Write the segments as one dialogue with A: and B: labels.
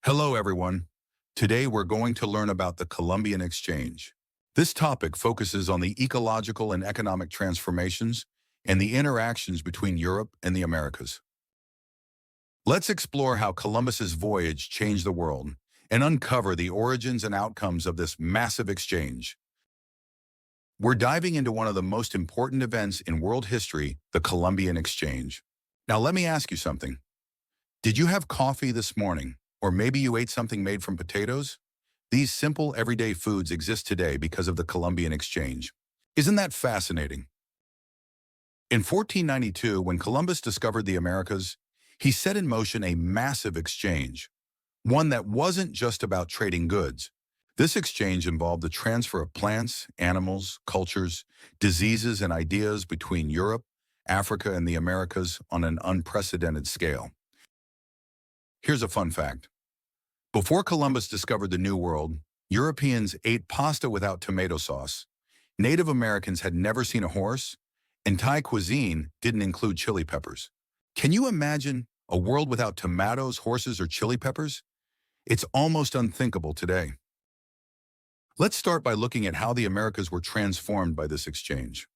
A: Hello, everyone. Today we're going to learn about the Columbian Exchange. This topic focuses on the ecological and economic transformations and the interactions between Europe and the Americas. Let's explore how Columbus's voyage changed the world and uncover the origins and outcomes of this massive exchange. We're diving into one of the most important events in world history, the Columbian Exchange. Now let me ask you something. Did you have coffee this morning? Or maybe you ate something made from potatoes? These simple, everyday foods exist today because of the Columbian Exchange. Isn't that fascinating? In 1492, when Columbus discovered the Americas, he set in motion a massive exchange, one that wasn't just about trading goods. This exchange involved the transfer of plants, animals, cultures, diseases, and ideas between Europe, Africa, and the Americas on an unprecedented scale. Here's a fun fact. Before Columbus discovered the New World, Europeans ate pasta without tomato sauce. Native Americans had never seen a horse, and Thai cuisine didn't include chili peppers. Can you imagine a world without tomatoes, horses, or chili peppers? It's almost unthinkable today. Let's start by looking at how the Americas were transformed by this exchange.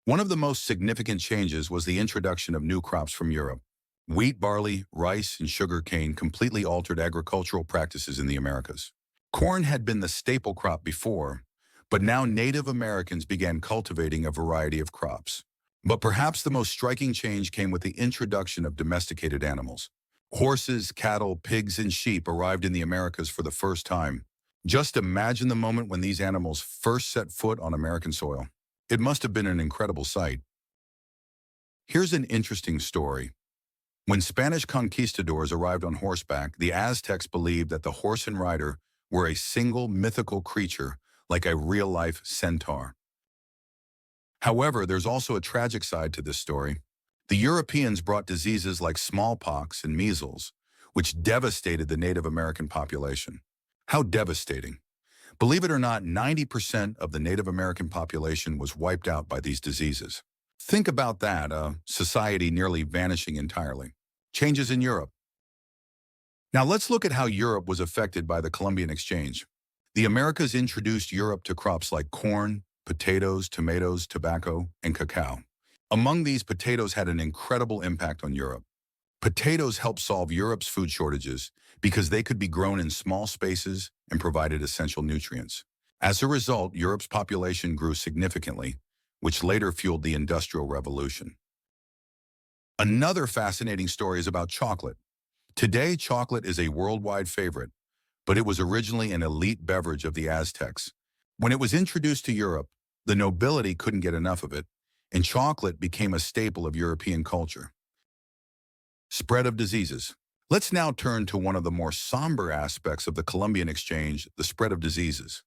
A: One of the most significant changes was the introduction of new crops from Europe. Wheat, barley, rice, and sugar cane completely altered agricultural practices in the Americas. Corn had been the staple crop before, but now Native Americans began cultivating a variety of crops. But perhaps the most striking change came with the introduction of domesticated animals. Horses, cattle, pigs, and sheep arrived in the Americas for the first time. Just imagine the moment when these animals first set foot on American soil. It must have been an incredible sight. Here's an interesting story. When Spanish conquistadors arrived on horseback, the Aztecs believed that the horse and rider were a single mythical creature, like a real-life centaur. However, there's also a tragic side to this story. The Europeans brought diseases like smallpox and measles, which devastated the Native American population. How devastating. Believe it or not, 90% of the Native American population was wiped out by these diseases. Think about that, a society nearly vanishing entirely. Changes in Europe. Now let's look at how Europe was affected by the Columbian Exchange. The Americas introduced Europe to crops like corn, potatoes, tomatoes, tobacco, and cacao. Among these, potatoes had an incredible impact on Europe. Potatoes helped solve Europe's food shortages because they could be grown in small spaces and provided essential nutrients. As a result, Europe's population grew significantly, which later fueled the Industrial Revolution. Another fascinating story is about chocolate. Today, chocolate is a worldwide favorite, but it was originally an elite beverage of the Aztecs. When it was introduced to Europe, the nobility couldn't get enough of it, and chocolate became a staple of European culture. Spread of diseases. Let's now turn to one of the more somber aspects of the Columbian Exchange, the spread of diseases.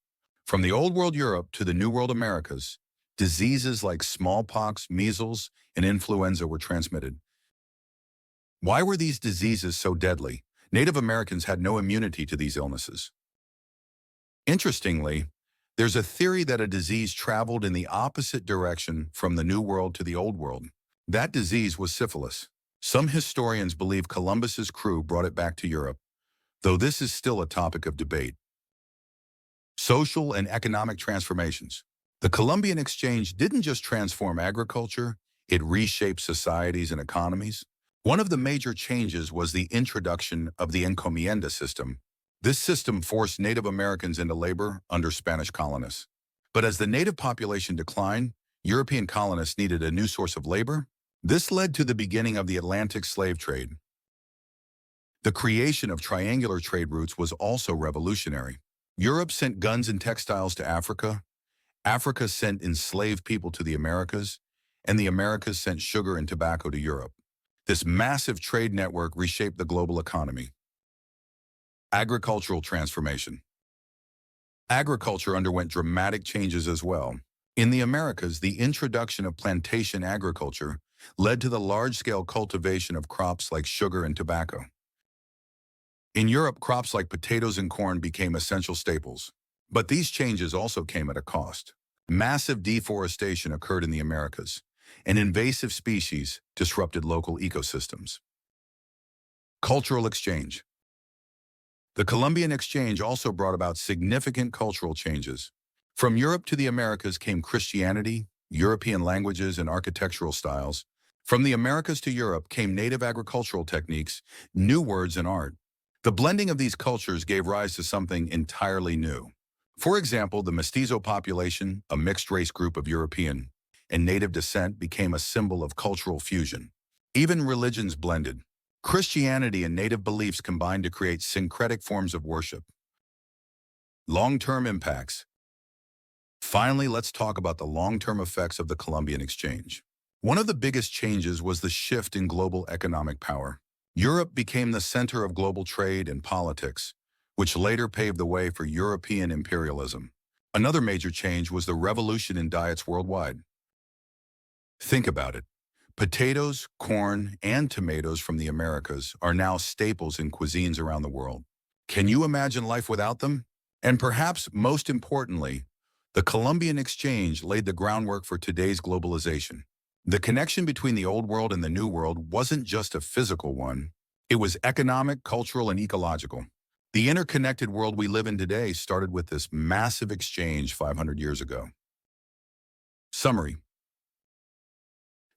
A: From the Old World Europe to the New World Americas, diseases like smallpox, measles, and influenza were transmitted. Why were these diseases so deadly? Native Americans had no immunity to these illnesses. Interestingly, there's a theory that a disease traveled in the opposite direction from the New World to the Old World. That disease was syphilis. Some historians believe Columbus's crew brought it back to Europe, though this is still a topic of debate. Social and economic transformations. The Columbian Exchange didn't just transform agriculture, it reshaped societies and economies. One of the major changes was the introduction of the encomienda system. This system forced Native Americans into labor under Spanish colonists. But as the native population declined, European colonists needed a new source of labor. This led to the beginning of the Atlantic slave trade. The creation of triangular trade routes was also revolutionary. Europe sent guns and textiles to Africa. Africa sent enslaved people to the Americas, and the Americas sent sugar and tobacco to Europe. This massive trade network reshaped the global economy. Agricultural transformation. Agriculture underwent dramatic changes as well. In the Americas, the introduction of plantation agriculture led to the large-scale cultivation of crops like sugar and tobacco. In Europe, crops like potatoes and corn became essential staples. But these changes also came at a cost. Massive deforestation occurred in the Americas, and invasive species disrupted local ecosystems. Cultural exchange. The Columbian exchange also brought about significant cultural changes. From Europe to the Americas came Christianity, European languages and architectural styles. From the Americas to Europe came native agricultural techniques, new words and art. The blending of these cultures gave rise to something entirely new. For example, the mestizo population, a mixed-race group of European and native descent, became a symbol of cultural fusion. Even religions blended. Christianity and native beliefs combined to create syncretic forms of worship. Long-term impacts. Finally, let's talk about the long-term effects of the Columbian exchange. One of the biggest changes was the shift in global economic power. Europe became the center of global trade and politics, which later paved the way for European imperialism. Another major change was the revolution in diets worldwide. Think about it. Potatoes, corn, and tomatoes from the Americas are now staples in cuisines around the world. Can you imagine life without them? And perhaps most importantly, the Columbian exchange laid the groundwork for today's globalization. The connection between the old world and the new world wasn't just a physical one. It was economic, cultural, and ecological. The interconnected world we live in today started with this massive exchange 500 years ago. Summary.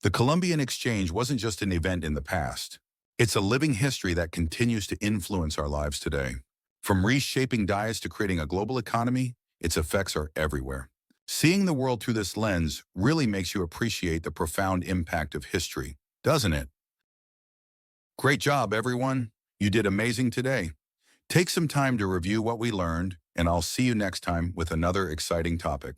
A: The Columbian exchange wasn't just an event in the past. It's a living history that continues to influence our lives today. From reshaping diets to creating a global economy, its effects are everywhere. Seeing the world through this lens really makes you appreciate the profound impact of history, doesn't it? Great job, everyone. You did amazing today. Take some time to review what we learned, and I'll see you next time with another exciting topic.